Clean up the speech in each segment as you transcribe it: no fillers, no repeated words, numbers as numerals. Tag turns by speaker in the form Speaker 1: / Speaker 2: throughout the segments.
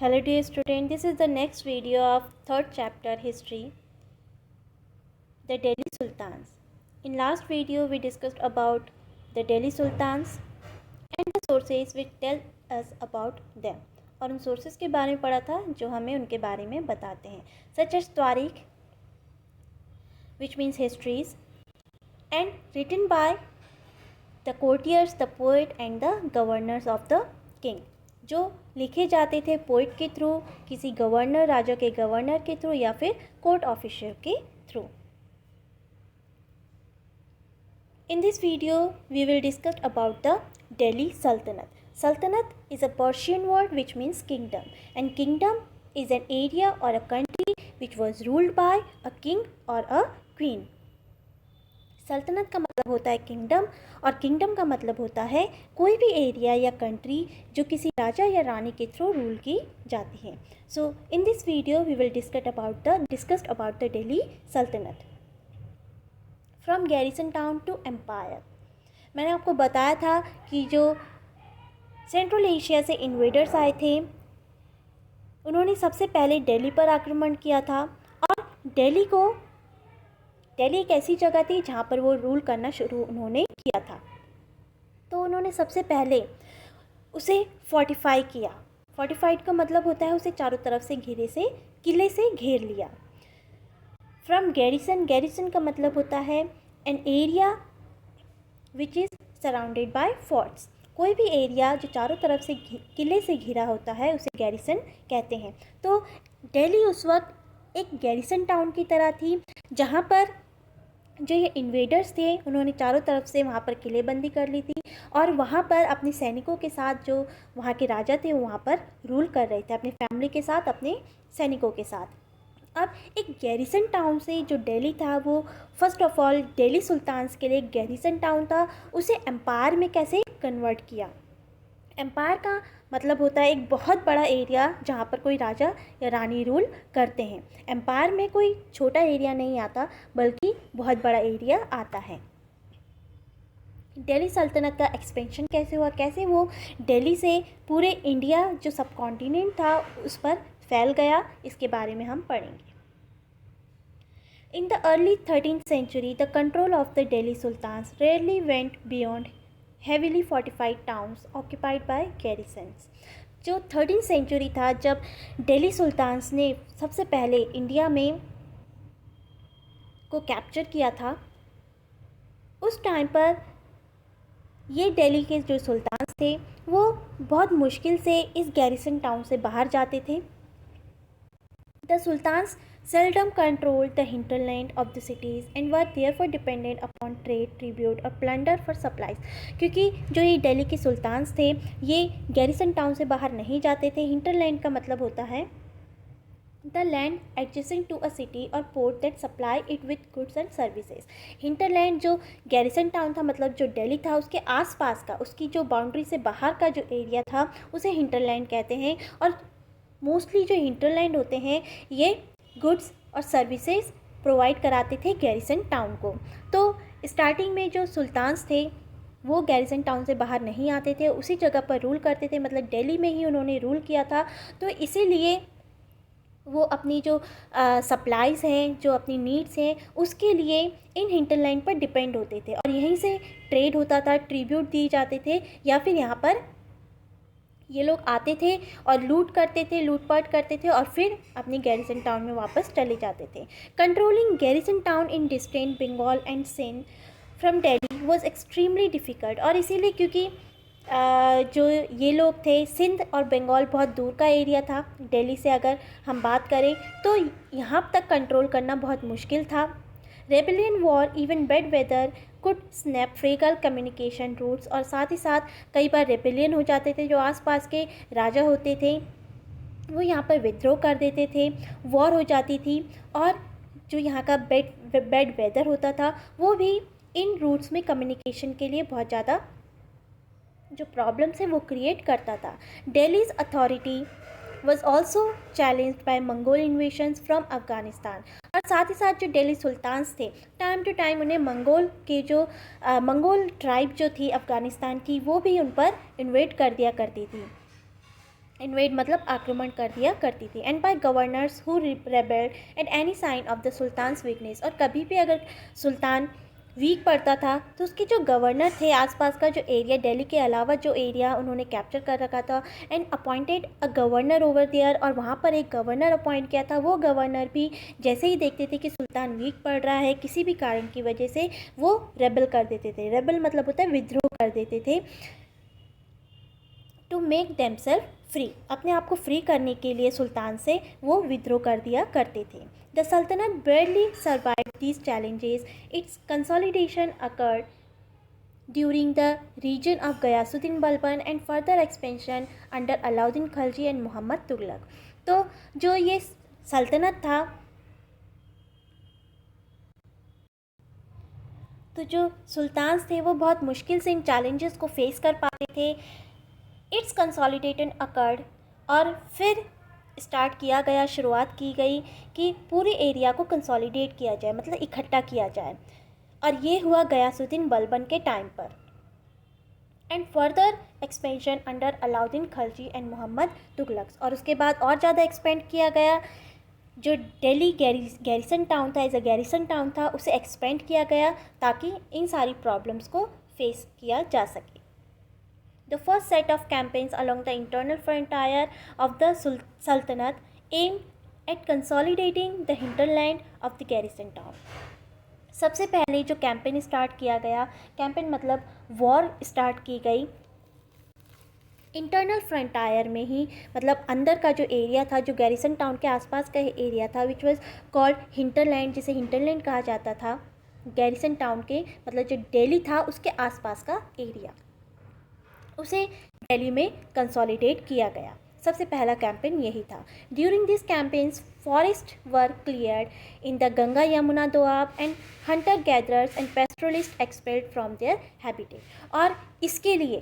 Speaker 1: Hello dear student, this is the next video of third chapter history, the Delhi Sultans. In last video we discussed about the Delhi Sultans and the sources which tell us about them. और उन sources के बारे में पढ़ा था जो हमें उनके बारे में बताते हैं, such as तारीख which means histories and written by the courtiers, the poet and the governors of the king. जो लिखे जाते थे पोइट के थ्रू, किसी गवर्नर, राजा के गवर्नर के थ्रू या फिर कोर्ट ऑफिसर के through. In this video we will discuss about the Delhi Sultanate. Sultanate is a Persian word which means kingdom, and kingdom is an area or a country which was ruled by a king or a queen. सल्तनत का मतलब होता है kingdom, और kingdom का मतलब होता है कोई भी एरिया या कंट्री जो किसी राजा या रानी के थ्रू रूल की जाती है. So in this video we will discussed about the Delhi Sultanate from garrison town to empire. मैंने आपको बताया था कि जो सेंट्रल एशिया से इन्वेडर्स आए थे उन्होंने सबसे पहले दिल्ली पर आक्रमण किया था, और दिल्ली एक ऐसी जगह थी जहाँ पर वो रूल करना शुरू उन्होंने किया था. तो उन्होंने सबसे पहले उसे फोर्टिफाई किया. फोर्टिफाइड का मतलब होता है उसे चारों तरफ से किले से घेर लिया. फ्रॉम गैरिसन का मतलब होता है an area which is surrounded by forts. कोई भी एरिया जो चारों तरफ से किले से घिरा होता है उसे गैरिसन कहते हैं. तो दिल्ली उस वक्त एक गैरिसन टाउन की तरह थी जहाँ पर जो ये इन्वेडर्स थे उन्होंने चारों तरफ से वहाँ पर किलेबंदी कर ली थी, और वहाँ पर अपने सैनिकों के साथ जो वहाँ के राजा थे वो वहाँ पर रूल कर रहे थे अपनी फैमिली के साथ, अपने सैनिकों के साथ. अब एक गैरिसन टाउन से जो दिल्ली था वो first of all Delhi sultans के लिए एक गैरिसन टाउन था. उसे एम्पायर में कैसे कन्वर्ट किया. एम्पायर का मतलब होता है एक बहुत बड़ा एरिया जहाँ पर कोई राजा या रानी रूल करते हैं. एम्पायर में कोई छोटा एरिया नहीं आता बल्कि बहुत बड़ा एरिया आता है. दिल्ली सल्तनत का एक्सपेंशन कैसे हुआ, कैसे वो दिल्ली से पूरे इंडिया जो सब कॉन्टिनेंट था उस पर फैल गया, इसके बारे में हम पढ़ेंगे. In the early 13th century, the control of the Delhi Sultans rarely went beyond heavily fortified towns occupied by garrisons. जो 13th सेंचुरी था जब दिल्ली सुल्तान्स ने सबसे पहले इंडिया में को कैप्चर किया था, उस टाइम पर ये दिल्ली के जो सुल्तान्स थे वो बहुत मुश्किल से इस गैरिसन टाउन से बाहर जाते थे. The sultans seldom controlled the hinterland of the cities and were therefore dependent upon trade, tribute और plunder for supplies. क्योंकि जो ये दिल्ली के सुल्तान्स थे ये गैरिसन टाउन से बाहर नहीं जाते थे. hinterland का मतलब होता है the land adjacent to a city or port that supply it with goods and services. hinterland जो गैरिसन टाउन था मतलब जो दिल्ली था उसके आसपास का, उसकी जो बाउंड्री से बाहर का जो एरिया था उसे hinterland कहते हैं. और मोस्टली जो हिंटरलैंड होते हैं ये गुड्स और सर्विसेज प्रोवाइड कराते थे गैरिसन टाउन को. तो स्टार्टिंग में जो सुल्तान्स थे वो गैरिसन टाउन से बाहर नहीं आते थे, उसी जगह पर रूल करते थे, मतलब दिल्ली में ही उन्होंने रूल किया था. तो इसीलिए वो अपनी जो सप्लाईज़ हैं, जो अपनी नीड्स हैं उसके लिए इन हिंटरलैंड पर डिपेंड होते थे, और यहीं से ट्रेड होता था, ट्रिब्यूट दिए जाते थे, या फिर यहाँ पर ये लोग आते थे और लूटपाट करते थे और फिर अपनी गैरिसन टाउन में वापस चले जाते थे. Controlling garrison town in distant Bengal and Sindh from Delhi was extremely difficult. और इसीलिए क्योंकि जो ये लोग थे, सिंध और बंगाल बहुत दूर का एरिया था दिल्ली से, अगर हम बात करें तो यहाँ तक कंट्रोल करना बहुत मुश्किल था. Rebellion war even bad weather could snap fragile communication routes. और साथ ही साथ कई बार रेबेलियन हो जाते थे, जो आसपास के राजा होते थे वो यहाँ पर विद्रोह कर देते थे, वॉर हो जाती थी, और जो यहाँ का बेड वेदर होता था वो भी इन रूट्स में कम्युनिकेशन के लिए बहुत ज़्यादा जो प्रॉब्लम्स है वो क्रिएट करता था. Delhi's authority was also challenged by Mongol invasions from Afghanistan. और साथ ही साथ जो दिल्ली सुल्तान्स थे टाइम टू टाइम उन्हें मंगोल ट्राइब जो थी अफ़गानिस्तान की वो भी उन पर इन्वेट कर दिया करती थी. इन्वेड मतलब आक्रमण कर दिया करती थी। And by governors who rebelled at any sign of the sultan's weakness, और कभी भी अगर सुल्तान वीक पड़ता था तो उसके जो गवर्नर थे, आसपास का जो एरिया, दिल्ली के अलावा जो एरिया उन्होंने कैप्चर कर रखा था, and appointed a governor over there, और वहाँ पर एक गवर्नर अपॉइंट किया था। वो गवर्नर भी जैसे ही देखते थे कि सुल्तान वीक पड़ रहा है किसी भी कारण की वजह से, वो रेबल कर देते थे। रेबल मतलब होता है विद्रोह कर देते थे। टू मेक देमसेल्फ फ्री, अपने आप को फ्री करने के लिए सुल्तान से वो विद्रोह कर दिया करते थे। द सल्तनत barely survived these challenges. Its consolidation occurred during the region of Ghiyasuddin Balban and further expansion under Alauddin Khilji and Muhammad Tughlaq. तो जो ये सल्तनत था, तो जो सुल्तान थे वो बहुत मुश्किल से इन चैलेंजेस को फेस कर पाते थे। इट्स कंसोलिडेटेड अकर्ड, और फिर स्टार्ट किया गया, शुरुआत की गई कि पूरे एरिया को कंसोलिडेट किया जाए, मतलब इकट्ठा किया जाए, और ये हुआ गयासुद्दीन बलबन के टाइम पर। And further expansion under Alauddin Khilji and Mohammad Tughlaq, और उसके बाद और ज़्यादा एक्सपेंड किया गया। जो दिल्ली गैरिसन टाउन था, एज अ गैरिसन टाउन था, उसे एक्सपेंड किया गया ताकि इन सारी प्रॉब्लम्स को फेस किया जा सके। The first set of campaigns along the internal frontier of the Sultanate aimed at consolidating the hinterland of the garrison town. सबसे पहले जो कैंपेन स्टार्ट किया गया, कैंपेन मतलब वॉर स्टार्ट की गई इंटरनल फ्रंटायर में ही, मतलब अंदर का जो एरिया था, जो गैरिसन टाउन के आसपास का एरिया था, विच वॉज कॉल्ड हिंटरलैंड, जिसे हिंटरलैंड कहा जाता था। गैरिसन टाउन के मतलब जो दिल्ली था उसके आसपास का एरिया, उसे दिल्ली में कंसोलिडेट किया गया। सबसे पहला कैंपेन यही था। During this campaigns forest were cleared in the Ganga Yamuna Doab and hunter gatherers and pastoralist expelled from their habitat. और इसके लिए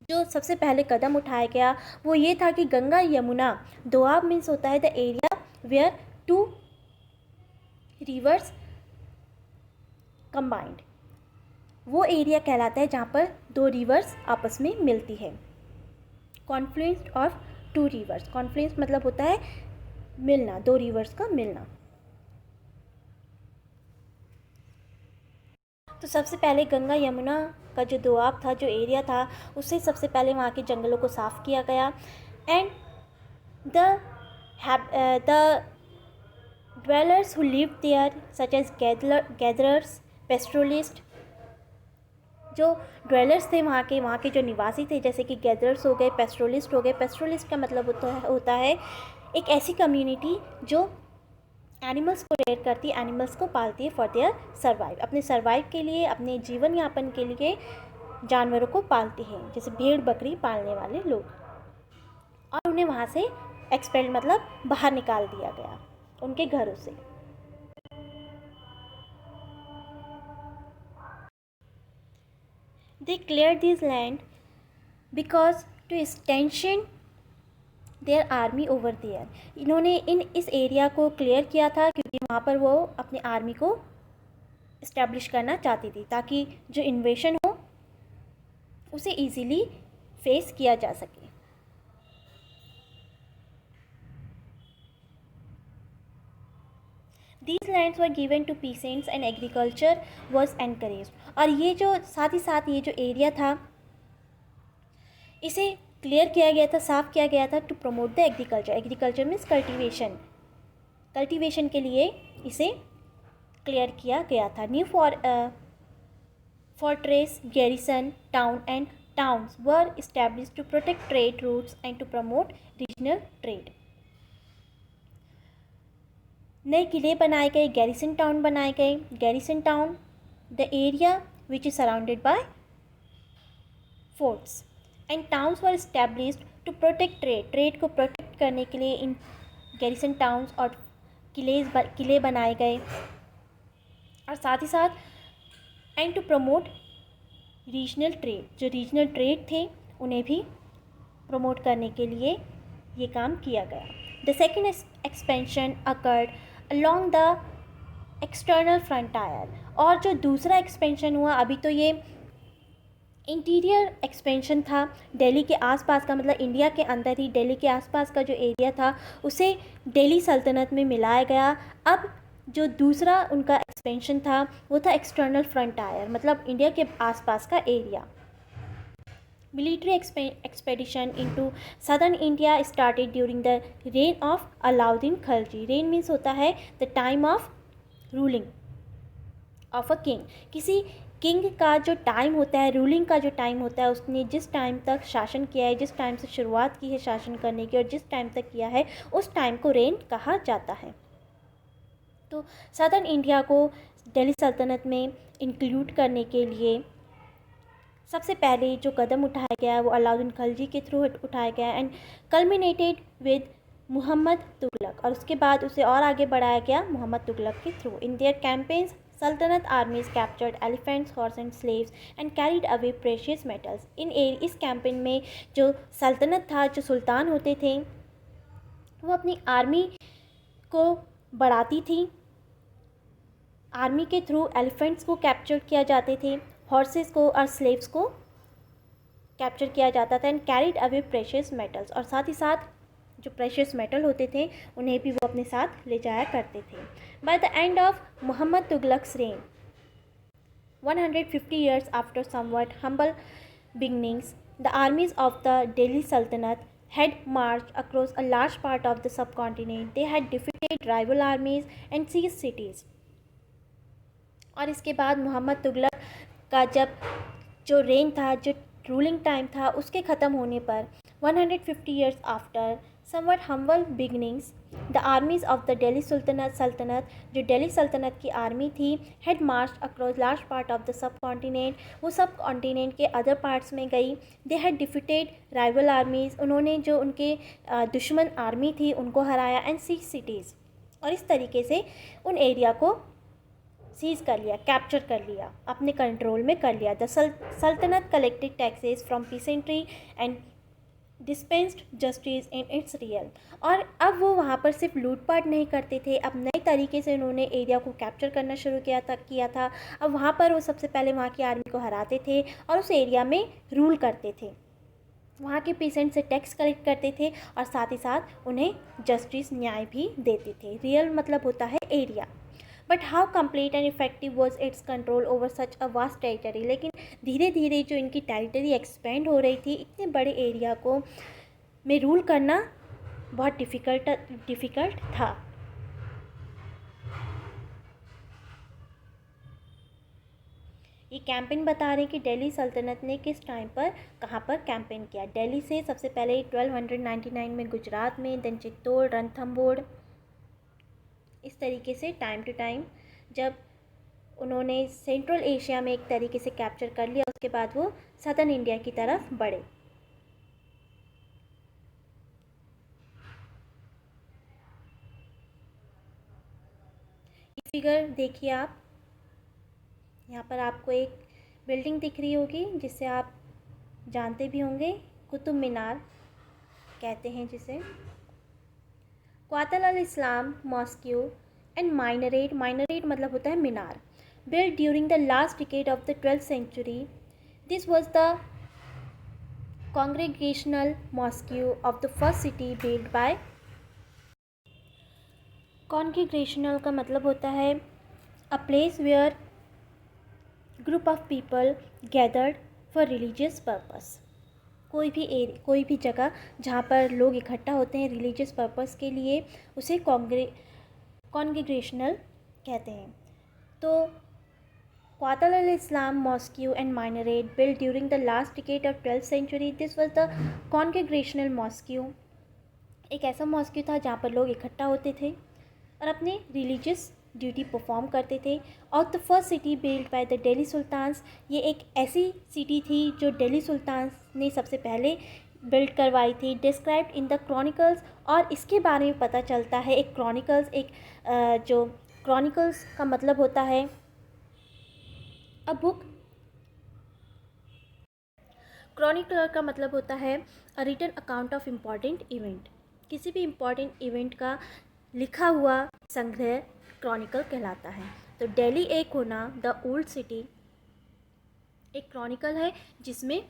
Speaker 1: जो सबसे पहले कदम उठाया गया वो ये था कि गंगा यमुना दोआब मीन्स होता है the area where two rivers combined, वो एरिया कहलाता है जहाँ पर दो रिवर्स आपस में मिलती है। Confluence of two rivers, confluence मतलब होता है मिलना, दो रिवर्स का मिलना। तो सबसे पहले गंगा यमुना का जो दोआब था, जो एरिया था, उससे सबसे पहले वहाँ के जंगलों को साफ़ किया गया। And the dwellers who lived there such as gatherers, pastoralists, जो ड्वेलर्स थे वहाँ के जो निवासी थे, जैसे कि गैदरर्स हो गए, पेस्ट्रोलिस्ट हो गए। पेस्ट्रोलिस्ट का मतलब होता है एक ऐसी कम्युनिटी जो एनिमल्स को रेयर करती है, एनिमल्स को पालती है फॉर देयर सर्वाइव, अपने सर्वाइव के लिए, अपने जीवन यापन के लिए जानवरों को पालती हैं, जैसे भेड़ बकरी पालने वाले लोग। और उन्हें वहाँ से एक्सपेल मतलब बाहर निकाल दिया गया उनके घरों से। They cleared this land because to extension their army over there. इन्होंने इस एरिया को क्लियर किया था क्योंकि वहाँ पर वो अपनी आर्मी को इस्टेब्लिश करना चाहती थी ताकि जो इन्वेशन हो उसे इजीली फेस किया जा सके। These lands were given to peasants and agriculture was encouraged. और ये जो साथ ही साथ ये जो एरिया था इसे क्लियर किया गया था, साफ़ किया गया था to promote the agriculture. Agriculture means cultivation, cultivation के लिए इसे क्लियर किया गया था। New fortress, garrison, town and towns were established to protect trade routes and to promote regional trade. नए किले बनाए गए, गैरिसन टाउन बनाए गए। Garrison town the area which is surrounded by forts and towns were established to protect trade. Trade को protect करने के लिए इन गैरिसन टाउन्स और किले बनाए गए, और साथ ही साथ and to promote regional trade, जो रीजनल ट्रेड थे उन्हें भी प्रमोट करने के लिए ये काम किया गया। The second expansion occurred along the external frontier. और जो दूसरा एक्सपेंशन हुआ, अभी तो ये इंटीरियर एक्सपेंशन था दिल्ली के आसपास का, मतलब इंडिया के अंदर ही दिल्ली के आसपास का जो एरिया था उसे दिल्ली सल्तनत में मिलाया गया। अब जो दूसरा उनका एक्सपेंशन था वो था एक्सटर्नल फ्रंटायर, मतलब इंडिया के आसपास का area. Military expedition into southern India started during the rain of Alauddin Khilji. Rain means होता है the time of ruling of a king. किसी किंग का जो टाइम होता है, रूलिंग का जो टाइम होता है, उसने जिस टाइम तक शासन किया है, जिस टाइम से शुरुआत की है शासन करने की और जिस टाइम तक किया है, उस टाइम को रेन कहा जाता है। तो सदर्न इंडिया को दिल्ली सल्तनत में इंक्लूड करने के लिए सबसे पहले जो कदम उठाया गया वो अलाउद्दीन खिलजी के थ्रू उठाया गया and culminated with Mohammad Tughlaq, और उसके बाद उसे और आगे बढ़ाया गया मोहम्मद तुगलक के थ्रू। इन देयर कैंपेन्स सल्तनत आर्मीज captured elephants, horse and slaves and carried away precious metals. इस कैंपेन में जो सल्तनत था, जो सुल्तान होते थे, वो अपनी आर्मी को बढ़ाती थी। आर्मी के थ्रू एलिफेंट्स को कैप्चर किया जाते थे, हॉर्सेस को और स्लेव्स को कैप्चर किया जाता था and carried away precious metals, और साथ ही साथ जो प्रेशियस मेटल होते थे उन्हें भी वो अपने साथ ले जाया करते थे। By the end of Mohammad Tughlaq's reign 150 years after somewhat humble beginnings, the armies of the Delhi Sultanate had marched across a large part of the subcontinent. They had defeated rival armies and seized cities. और इसके बाद मोहम्मद तुगलक का जब जो rain था, जो ruling time था, उसके ख़त्म होने पर 150 years after somewhat humble beginnings, the armies of the Delhi सल्तनत जो दिल्ली सल्तनत की आर्मी थी, had March across large part of the sub continent, वो सब कॉन्टिनेंट के अदर पार्ट्स में गई। They had defeated rival armies, उन्होंने जो उनके दुश्मन आर्मी थी उनको हराया एंड सीज सिटीज़, और इस तरीके से उन एरिया को सीज कर लिया, कैप्चर कर लिया, अपने कंट्रोल में कर लिया। The Sultanate collected taxes from peasantry and dispensed justice in its realm. और अब वो वहाँ पर सिर्फ लूटपाट नहीं करते थे, अब नए तरीके से उन्होंने एरिया को कैप्चर करना शुरू किया था। अब वहाँ पर वो सबसे पहले वहाँ की आर्मी को हराते थे और उस एरिया में रूल करते थे, वहाँ के पेशेंट से टैक्स कलेक्ट करते थे और साथ ही साथ उन्हें जस्टिस, न्याय भी देते थे। रियल मतलब होता है area. But how complete and effective was it's control over such a vast territory. लेकिन धीरे धीरे जो इनकी टेरिटरी एक्सपेंड हो रही थी, इतने बड़े एरिया को में रूल करना बहुत डिफ़िकल्ट था। ये कैंपेन बता रहे हैं कि दिल्ली सल्तनत ने किस टाइम पर कहाँ पर कैंपेन किया। दिल्ली से सबसे पहले 1299 में गुजरात में, देन चित्तौड़, रणथंभौर, इस तरीके से टाइम टू टाइम जब उन्होंने सेंट्रल एशिया में एक तरीके से कैप्चर कर लिया, उसके बाद वो सदर्न इंडिया की तरफ बढ़े। ये फिगर देखिए आप, यहाँ पर आपको एक बिल्डिंग दिख रही होगी जिसे आप जानते भी होंगे, कुतुब मीनार कहते हैं जिसे। क्वातल अल इस्लाम मॉस्क्यू एंड माइनरेट, माइनरेट मतलब होता है मीनार, built during the last decade of the 12th century. This was the congregational mosque of the first city built by. Congregational का मतलब होता है a place where group of people gathered for religious purpose. कोई भी जगह जहाँ पर लोग इकट्ठा होते हैं रिलीजियस पर्पस के लिए, उसे कॉन्ग्रेगेशनल कहते हैं। तो Qatar al-Islam Mosque and Minaret built during the last decade of 12th century. This was the congregational mosque. एक ऐसा मॉस्क्यू था जहाँ पर लोग इकट्ठा होते थे और अपने रिलीजियस ड्यूटी परफॉर्म करते थे। और the first city build by the Delhi sultans, ये एक ऐसी सिटी थी जो दिल्ली सुल्तान्स ने सबसे पहले बिल्ड करवाई थी। डिस्क्राइब्ड इन द क्रॉनिकल्स, और इसके बारे में पता चलता है, एक क्रॉनिकल्स, जो क्रॉनिकल्स का मतलब होता है अ बुक, क्रॉनिकलर का मतलब होता है a written account of important event. किसी भी इम्पॉर्टेंट इवेंट का लिखा हुआ संग्रह क्रॉनिकल कहलाता है। तो दिल्ली एक होना द ओल्ड सिटी एक क्रॉनिकल है जिसमें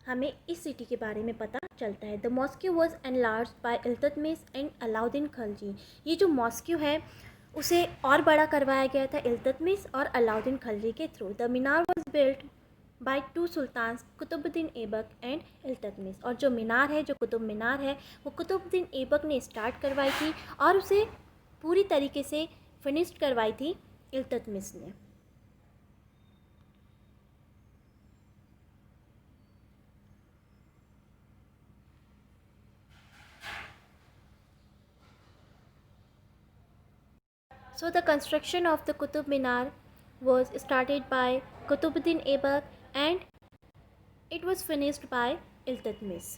Speaker 1: हमें इस सिटी के बारे में पता चलता है। The mosque was enlarge by Iltutmish and Alauddin Khilji. ये जो मॉस्क्यू है उसे और बड़ा करवाया गया था इल्तुतमिश और अलाउद्दीन खिलजी के through. The minar was built by two sultans Qutbuddin Aibak and Iltutmish. और जो मीनार है, जो कुतुब मीनार है, वो कुतुबुद्दीन ऐबक ने स्टार्ट करवाई थी और उसे पूरी तरीके से फिनिश्ड करवाई थी इल्तुतमिश ने। So the construction of the Qutub Minar was started by Qutbuddin Aibak and it was finished by Iltutmish.